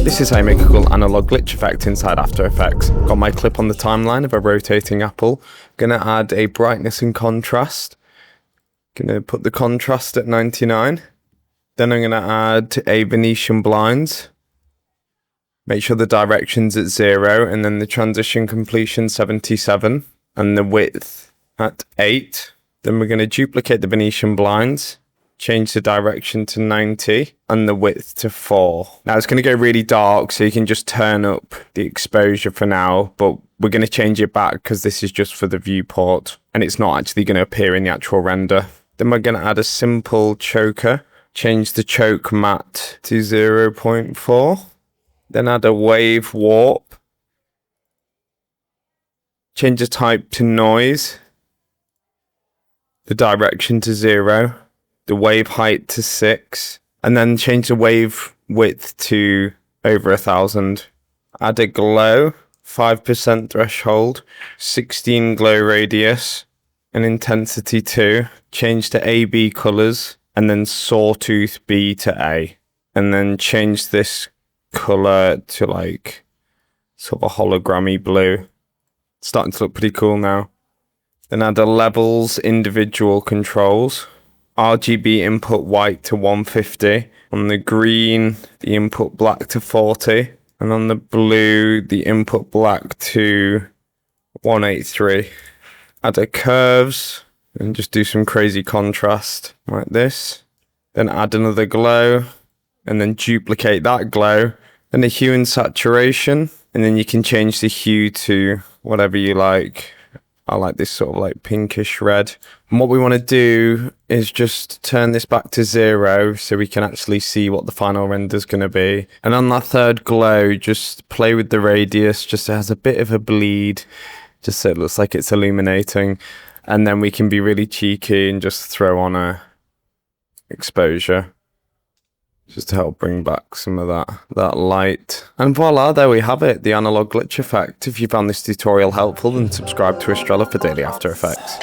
This is how you make a cool analog glitch effect inside After Effects. Got my clip on the timeline of a rotating apple. Gonna add a brightness and contrast. Gonna put the contrast at 99. Then I'm gonna add a Venetian blinds. Make sure the direction's at 0 and then the transition completion 77 and the width at 8. Then we're gonna duplicate the Venetian blinds. Change the direction to 90 and the width to 4. Now it's going to go really dark, so you can just turn up the exposure for now, but we're going to change it back because this is just for the viewport and it's not actually going to appear in the actual render. Then we're going to add a simple choker, change the choke matte to 0.4, then add a wave warp, change the type to noise, the direction to 0, the wave height to 6, and then change the wave width to over 1000. Add a glow, 5% threshold, 16 glow radius, and intensity 2. Change to AB colors, and then sawtooth B to A. And then change this color to like sort of a hologrammy blue. It's starting to look pretty cool now. Then add a levels individual controls. RGB input white to 150, on the green the input black to 40, and on the blue the input black to 183. Add a curves and just do some crazy contrast like this. Then add another glow and then duplicate that glow. Then a hue and saturation, and then you can change the hue to whatever you like. I like this sort of like pinkish red. And what we want to do is just turn this back to 0 so we can actually see what the final render is going to be. And on that third glow, just play with the radius, just so it has a bit of a bleed, just so it looks like it's illuminating. And then we can be really cheeky and just throw on a exposure, just to help bring back some of that light. And voila, there we have it, the analog glitch effect. If you found this tutorial helpful, then subscribe to Astrella for daily After Effects.